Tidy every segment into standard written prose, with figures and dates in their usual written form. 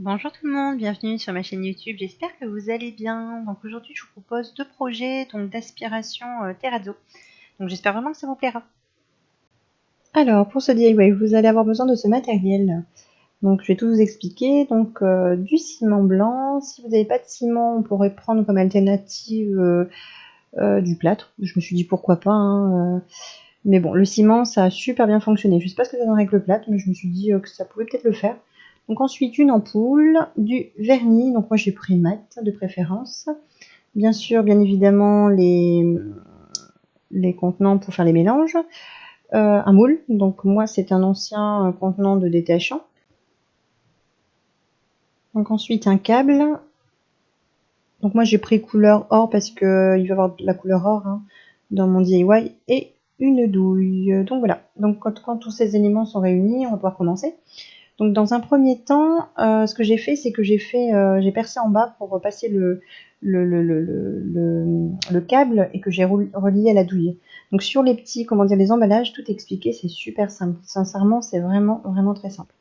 Bonjour tout le monde, bienvenue sur ma chaîne YouTube, j'espère que vous allez bien. Donc aujourd'hui je vous propose deux projets d'aspiration terrazzo. Donc j'espère vraiment que ça vous plaira. Alors pour ce DIY, vous allez avoir besoin de ce matériel. Donc je vais tout vous expliquer. Donc du ciment blanc. Si vous n'avez pas de ciment, on pourrait prendre comme alternative du plâtre. Je me suis dit pourquoi pas. Mais bon, le ciment, ça a super bien fonctionné. Je sais pas ce que ça donnerait avec le plâtre, mais je me suis dit que ça pouvait peut-être le faire. Donc ensuite une ampoule, du vernis. Donc moi j'ai pris mat de préférence. Bien sûr, bien évidemment les contenants pour faire les mélanges. Un moule, donc moi c'est un ancien contenant de détachant. Donc ensuite un câble. Donc moi j'ai pris couleur or parce que il va y avoir de la couleur or dans mon DIY, et une douille. Donc voilà, donc quand tous ces éléments sont réunis, on va pouvoir commencer. Donc dans un premier temps, ce que j'ai fait, c'est que j'ai percé en bas pour passer le câble, et que j'ai relié à la douille. Donc sur les petits, les emballages, tout expliqué, c'est super simple. Sincèrement, c'est vraiment très simple.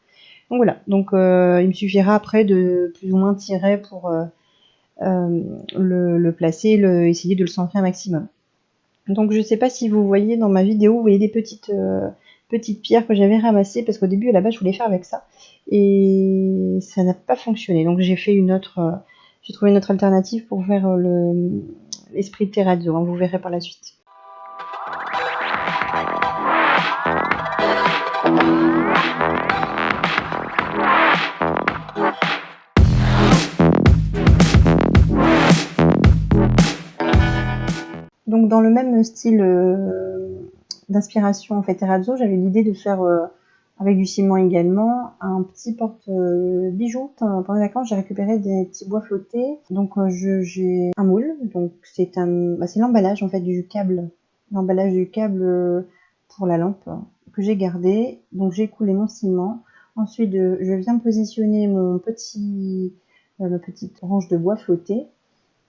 Donc voilà, donc il me suffira après de plus ou moins tirer pour le placer, essayer de le centrer un maximum. Donc je ne sais pas si vous voyez dans ma vidéo, vous voyez des petites pierres que j'avais ramassées, parce qu'au début à la base je voulais faire avec ça et ça n'a pas fonctionné. Donc j'ai trouvé une autre alternative pour faire l'esprit de terrazzo, vous verrez par la suite. Donc dans le même style d'inspiration en fait terrazzo, j'avais l'idée de faire avec du ciment également un petit porte-bijoux. Pendant les vacances, j'ai récupéré des petits bois flottés. Donc j'ai un moule, donc c'est l'emballage en fait du câble, pour la lampe que j'ai gardé. Donc j'ai coulé mon ciment. Ensuite, je viens positionner ma petite branche de bois flotté,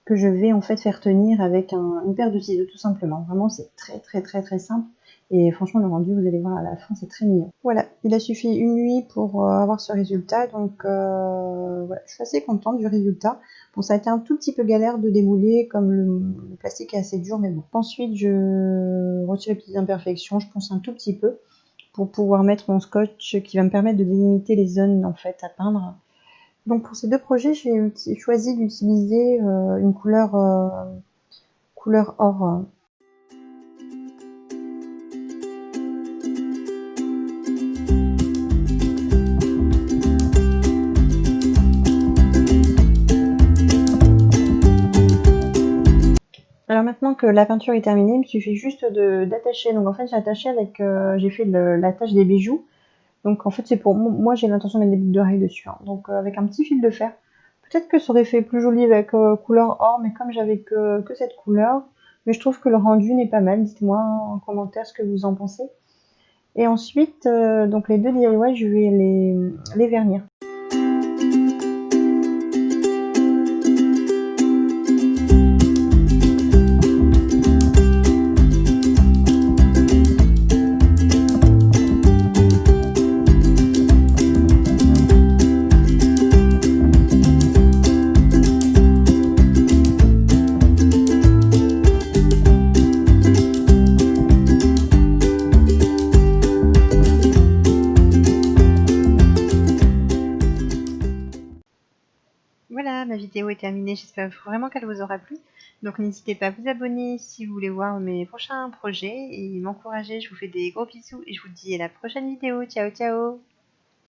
que je vais en fait faire tenir avec une paire de ciseaux, tout simplement. Vraiment, c'est très simple. Et franchement, le rendu, vous allez voir à la fin, c'est très mignon. Voilà, il a suffi une nuit pour avoir ce résultat. Donc voilà, je suis assez contente du résultat. Bon, ça a été un tout petit peu galère de démouler, comme le plastique est assez dur, mais bon. Ensuite, je retire les petites imperfections, je ponce un tout petit peu pour pouvoir mettre mon scotch qui va me permettre de délimiter les zones en fait à peindre. Donc pour ces deux projets, j'ai choisi d'utiliser une couleur or. Alors maintenant que la peinture est terminée, il me suffit juste d'attacher. Donc en fait, j'ai attaché avec, j'ai fait l'attache des bijoux. Donc en fait, c'est pour moi, j'ai l'intention de mettre des boucles d'oreilles dessus. Donc avec un petit fil de fer. Peut-être que ça aurait fait plus joli avec couleur or, mais comme j'avais que cette couleur, mais je trouve que le rendu n'est pas mal. Dites-moi en commentaire ce que vous en pensez. Et ensuite, donc les deux DIY, je vais les vernir. Voilà, ma vidéo est terminée, j'espère vraiment qu'elle vous aura plu. Donc n'hésitez pas à vous abonner si vous voulez voir mes prochains projets et m'encourager. Je vous fais des gros bisous et je vous dis à la prochaine vidéo. Ciao ciao.